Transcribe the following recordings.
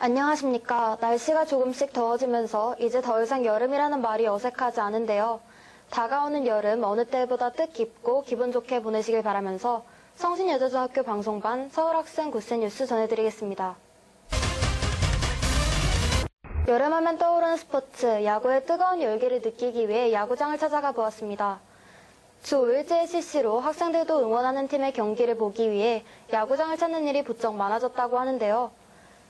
안녕하십니까. 날씨가 조금씩 더워지면서 이제 더 이상 여름이라는 말이 어색하지 않은데요. 다가오는 여름 어느 때보다 뜻깊고 기분 좋게 보내시길 바라면서 성신여자중학교 방송반 서울학생 굿센뉴스 전해드리겠습니다. 여름하면 떠오르는 스포츠, 야구의 뜨거운 열기를 느끼기 위해 야구장을 찾아가 보았습니다. 주 5일째 CC로 학생들도 응원하는 팀의 경기를 보기 위해 야구장을 찾는 일이 부쩍 많아졌다고 하는데요.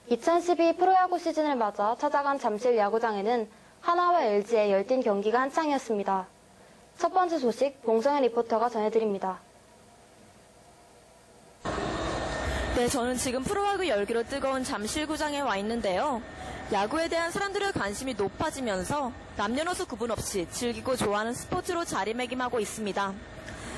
2012 프로야구 시즌을 맞아 찾아간 잠실 야구장에는 하나와 LG의 열띤 경기가 한창이었습니다. 첫 번째 소식 봉성현 리포터가 전해드립니다. 네, 저는 지금 프로야구 열기로 뜨거운 잠실구장에 와 있는데요. 야구에 대한 사람들의 관심이 높아지면서 남녀노소 구분 없이 즐기고 좋아하는 스포츠로 자리매김하고 있습니다.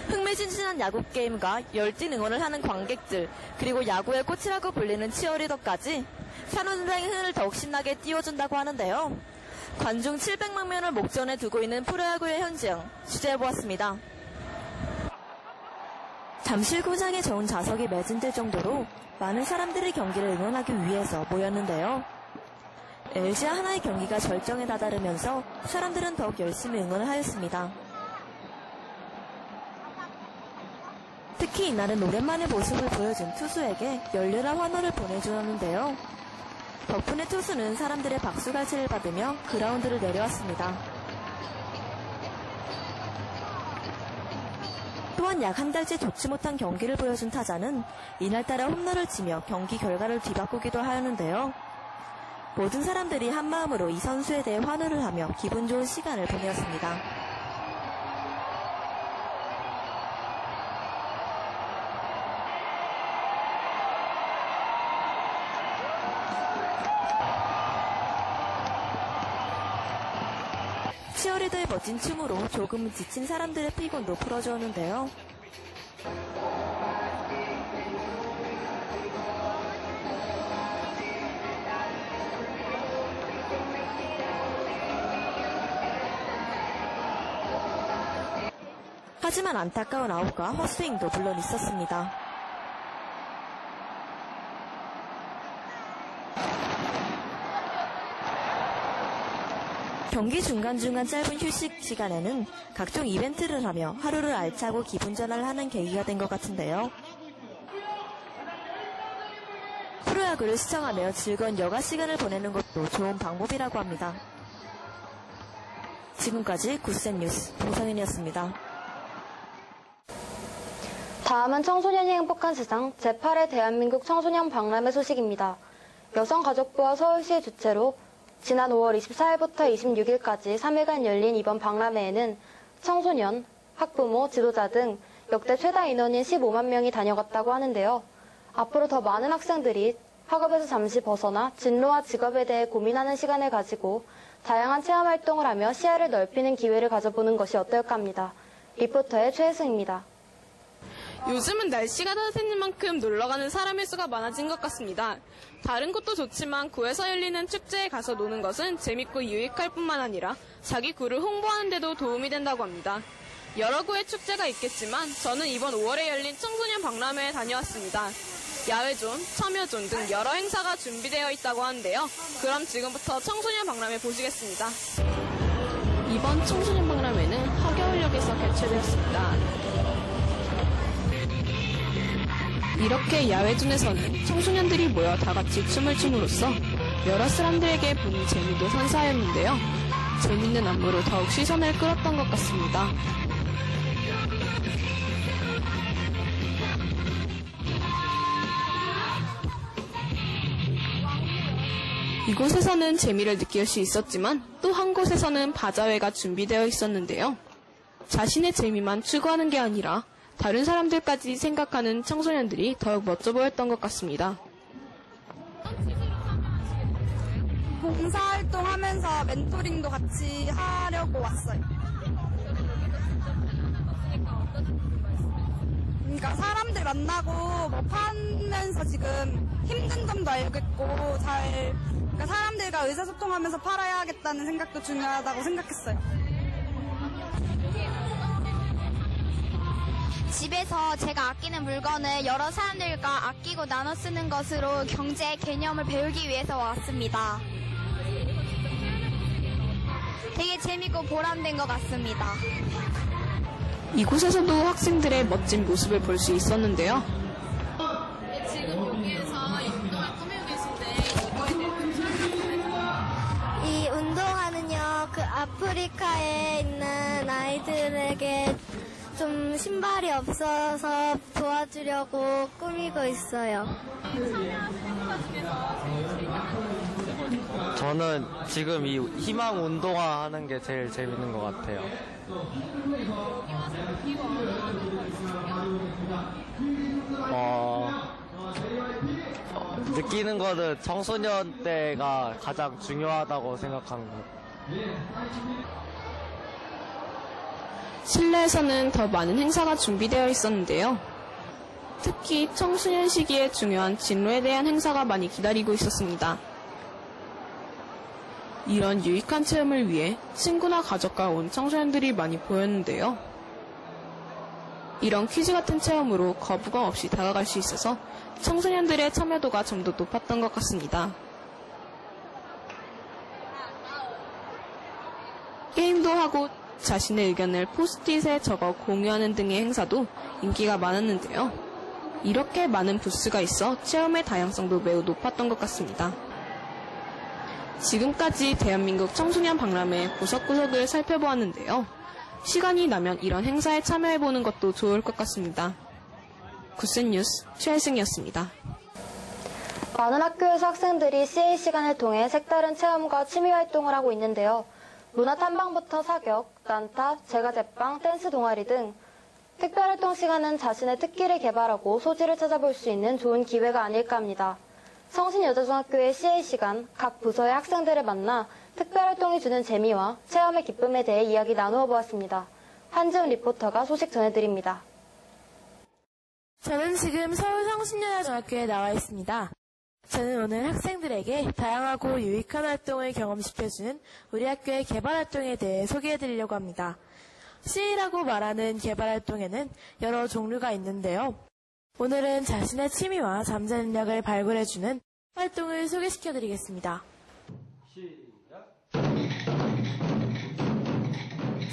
흥미진진한 야구 게임과 열띤 응원을 하는 관객들, 그리고 야구의 꽃이라고 불리는 치어리더까지 산후조장의 흥을 더욱 신나게 띄워준다고 하는데요. 관중 700만 명을 목전에 두고 있는 프로야구의 현장 취재해보았습니다. 잠실구장에 좋은 좌석이 매진될 정도로 많은 사람들이 경기를 응원하기 위해서 모였는데요. LG와 하나의 경기가 절정에 다다르면서 사람들은 더욱 열심히 응원을 하였습니다. 특히 이날은 오랜만에 모습을 보여준 투수에게 열렬한 환호를 보내주었는데요. 덕분에 투수는 사람들의 박수갈채를 받으며 그라운드를 내려왔습니다. 또한 약 한 달째 좋지 못한 경기를 보여준 타자는 이날따라 홈런을 치며 경기 결과를 뒤바꾸기도 하였는데요. 모든 사람들이 한마음으로 이 선수에 대해 환호를 하며 기분 좋은 시간을 보내었습니다. 치어리더의 멋진 춤으로 조금은 지친 사람들의 피곤도 풀어주었는데요. 하지만 안타까운 아웃과 헛스윙도 물론 있었습니다. 경기 중간중간 짧은 휴식 시간에는 각종 이벤트를 하며 하루를 알차고 기분 전환을 하는 계기가 된 것 같은데요. 프로야구를 시청하며 즐거운 여가 시간을 보내는 것도 좋은 방법이라고 합니다. 지금까지 굿센뉴스 봉성현이었습니다. 다음은 청소년이 행복한 세상 제8회 대한민국 청소년 박람회 소식입니다. 여성가족부와 서울시의 주최로 지난 5월 24일부터 26일까지 3일간 열린 이번 박람회에는 청소년, 학부모, 지도자 등 역대 최다 인원인 15만 명이 다녀갔다고 하는데요. 앞으로 더 많은 학생들이 학업에서 잠시 벗어나 진로와 직업에 대해 고민하는 시간을 가지고 다양한 체험활동을 하며 시야를 넓히는 기회를 가져보는 것이 어떨까 합니다. 리포터의 최혜승입니다. 요즘은 날씨가 따뜻해진 만큼 놀러가는 사람의 수가 많아진 것 같습니다. 다른 곳도 좋지만 구에서 열리는 축제에 가서 노는 것은 재밌고 유익할 뿐만 아니라 자기 구를 홍보하는 데도 도움이 된다고 합니다. 여러 구의 축제가 있겠지만 저는 이번 5월에 열린 청소년 박람회에 다녀왔습니다. 야외존, 참여존 등 여러 행사가 준비되어 있다고 하는데요. 그럼 지금부터 청소년 박람회 보시겠습니다. 이번 청소년 박람회는 하겨울역에서 개최되었습니다. 이렇게 야외존에서는 청소년들이 모여 다같이 춤을 춤으로써 여러 사람들에게 보는 재미도 선사하였는데요. 재밌는 안무로 더욱 시선을 끌었던 것 같습니다. 이곳에서는 재미를 느낄 수 있었지만 또 한 곳에서는 바자회가 준비되어 있었는데요. 자신의 재미만 추구하는 게 아니라 다른 사람들까지 생각하는 청소년들이 더욱 멋져 보였던 것 같습니다. 봉사활동하면서 멘토링도 같이 하려고 왔어요. 그러니까 사람들 만나고 뭐 파면서 지금 힘든 점도 알겠고 그러니까 사람들과 의사소통하면서 팔아야겠다는 생각도 중요하다고 생각했어요. 집에서 제가 아끼는 있는 물건을 여러 사람들과 아끼고 나눠 쓰는 것으로 경제의 개념을 배우기 위해서 왔습니다. 되게 재밌고 보람된 것 같습니다. 이곳에서도 학생들의 멋진 모습을 볼 수 있었는데요. 지금 여기에서 이 운동을 꾸미고 계신데 이거에 대해 이 운동화는요, 그 아프리카에 있는 아이들에게 좀 신발이 없어서 도와주려고 꾸미고 있어요. 저는 지금 이 희망 운동화 하는 게 제일 재밌는 것 같아요. 느끼는 거는 청소년 때가 가장 중요하다고 생각하는 것 같아요. 실내에서는 더 많은 행사가 준비되어 있었는데요. 특히 청소년 시기에 중요한 진로에 대한 행사가 많이 기다리고 있었습니다. 이런 유익한 체험을 위해 친구나 가족과 온 청소년들이 많이 보였는데요. 이런 퀴즈 같은 체험으로 거부감 없이 다가갈 수 있어서 청소년들의 참여도가 좀 더 높았던 것 같습니다. 게임도 하고 자신의 의견을 포스트잇에 적어 공유하는 등의 행사도 인기가 많았는데요. 이렇게 많은 부스가 있어 체험의 다양성도 매우 높았던 것 같습니다. 지금까지 대한민국 청소년 박람회 구석구석을 살펴보았는데요. 시간이 나면 이런 행사에 참여해보는 것도 좋을 것 같습니다. 구센뉴스 최혜승이었습니다. 많은 학교에서 학생들이 CA 시간을 통해 색다른 체험과 취미활동을 하고 있는데요. 문화탐방부터 사격, 난타, 제과제빵, 댄스 동아리 등 특별활동 시간은 자신의 특기를 개발하고 소질을 찾아볼 수 있는 좋은 기회가 아닐까 합니다. 성신여자중학교의 CA 시간, 각 부서의 학생들을 만나 특별활동이 주는 재미와 체험의 기쁨에 대해 이야기 나누어 보았습니다. 한지훈 리포터가 소식 전해드립니다. 저는 지금 서울 성신여자중학교에 나와 있습니다. 저는 오늘 학생들에게 다양하고 유익한 활동을 경험시켜주는 우리 학교의 개발활동에 대해 소개해드리려고 합니다. CA라고 말하는 개발활동에는 여러 종류가 있는데요. 오늘은 자신의 취미와 잠재 능력을 발굴해주는 활동을 소개시켜드리겠습니다.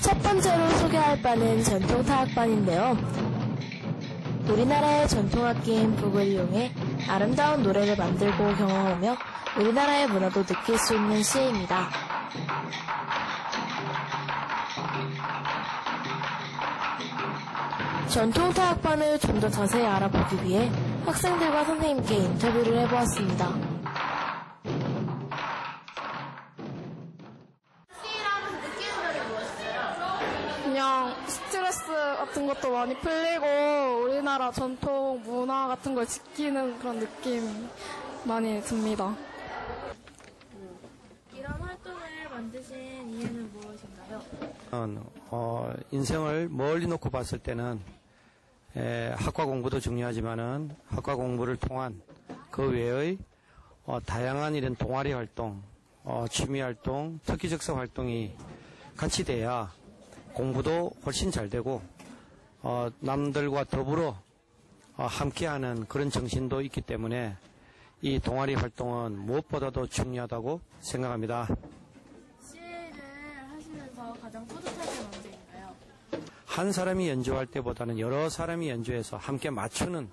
첫 번째로 소개할 바는 전통타악반인데요. 우리나라의 전통악기인 북을 이용해 아름다운 노래를 만들고 경험하며 우리나라의 문화도 느낄 수 있는 CA입니다. 전통타악반을 좀 더 자세히 알아보기 위해 학생들과 선생님께 인터뷰를 해보았습니다. CA라면서 느끼는 점이 무엇이세요? 그냥 스트레스 같은 것도 많이 풀리고 우리나라 전통 문화 같은 걸 지키는 그런 느낌이 많이 듭니다. 이런 활동을 만드신 이유는 무엇인가요? 인생을 멀리 놓고 봤을 때는 학과 공부도 중요하지만은 학과 공부를 통한 그 외의 다양한 이런 동아리 활동, 취미 활동, 특기적성 활동이 같이 돼야 공부도 훨씬 잘 되고 남들과 더불어 함께하는 그런 정신도 있기 때문에 이 동아리 활동은 무엇보다도 중요하다고 생각합니다. CA를 하시면서 가장 뿌듯한 게 언제인가요? 한 사람이 연주할 때보다는 여러 사람이 연주해서 함께 맞추는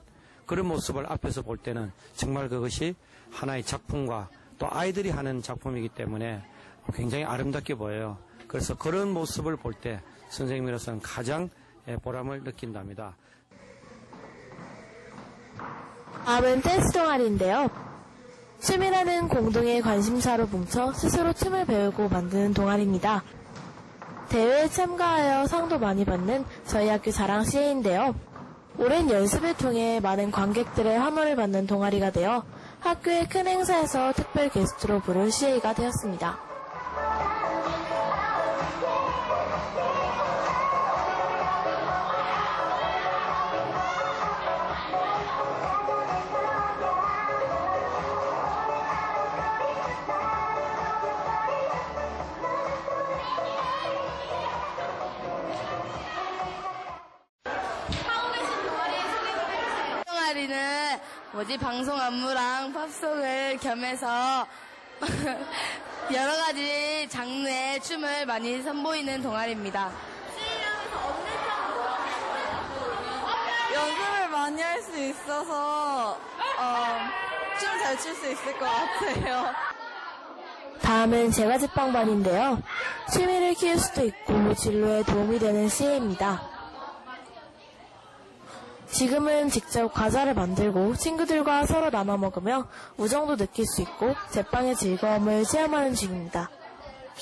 그런 모습을 앞에서 볼 때는 정말 그것이 하나의 작품과 또 아이들이 하는 작품이기 때문에 굉장히 아름답게 보여요. 그래서 그런 모습을 볼 때 선생님으로서는 가장 보람을 느낀답니다. 다음은 댄스 동아리인데요. 춤이라는 공동의 관심사로 뭉쳐 스스로 춤을 배우고 만드는 동아리입니다. 대회에 참가하여 상도 많이 받는 저희 학교 자랑 CA인데요. 오랜 연습을 통해 많은 관객들의 환호를 받는 동아리가 되어 학교의 큰 행사에서 특별 게스트로 부른 CA가 되었습니다. 하고 계신 동아리 소개 좀 방송 안무랑 팝송을 겸해서 여러 가지 장르의 춤을 많이 선보이는 동아리입니다. 연습을 많이 할 수 있어서 춤 잘 출 수 있을 것 같아요. 다음은 제과제빵반인데요. 취미를 키울 수도 있고 진로에 도움이 되는 CA입니다. 지금은 직접 과자를 만들고 친구들과 서로 나눠 먹으며 우정도 느낄 수 있고 제빵의 즐거움을 체험하는 중입니다.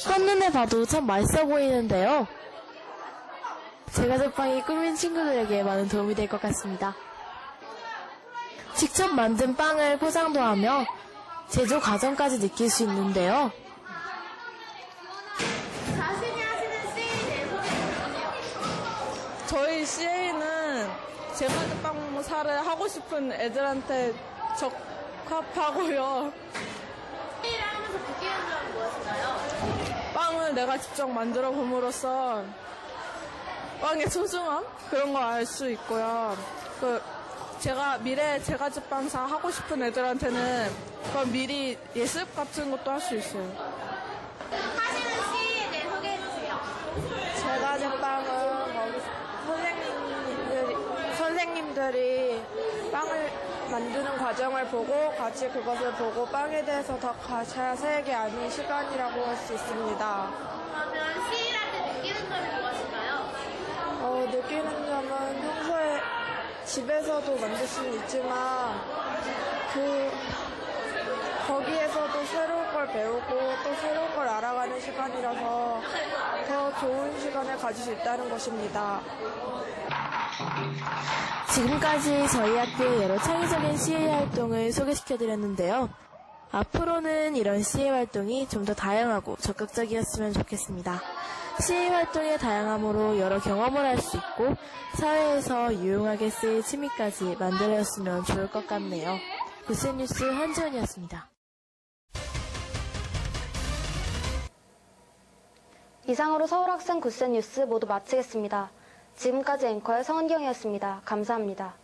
한눈에 봐도 참 맛있어 보이는데요. 제과제빵이 꾸민 친구들에게 많은 도움이 될 것 같습니다. 직접 만든 빵을 포장도 하며 제조 과정까지 느낄 수 있는데요. 자신이 하시는 CA에 대해 소개해주세요. 저희 CA는 제과제빵사를 하고 싶은 애들한테 적합하고요. CA를 하면서 느끼는 점은 무엇인가요? 빵을 내가 직접 만들어 봄으로써 빵의 소중함? 그런 거 알 수 있고요. 제가 미래 제과제빵사 하고 싶은 애들한테는 그런 미리 예습 같은 것도 할 수 있어요. 하시는 CA에 대해 소개해주세요. 제과제빵은 선생님들이 빵을 만드는 과정을 보고 같이 그것을 보고 빵에 대해서 더 자세하게 아는 시간이라고 할 수 있습니다. 그러면 CA를 할 때 느끼는 점이 무엇인가요? 느끼는 점은 평소에 집에서도 만들 수는 있지만 거기에서도 새로운 걸 배우고 또 새로운 걸 알아가는 시간이라서 더 좋은 시간을 가질 수 있다는 것입니다. 지금까지 저희 학교의 여러 창의적인 CA 활동을 소개시켜드렸는데요. 앞으로는 이런 CA 활동이 좀 더 다양하고 적극적이었으면 좋겠습니다. CA 활동의 다양함으로 여러 경험을 할 수 있고 사회에서 유용하게 쓰일 취미까지 만들어졌으면 좋을 것 같네요. 굿센뉴스 한지원이었습니다. 이상으로 서울학생 굿센뉴스 모두 마치겠습니다. 지금까지 앵커의 성은경이었습니다. 감사합니다.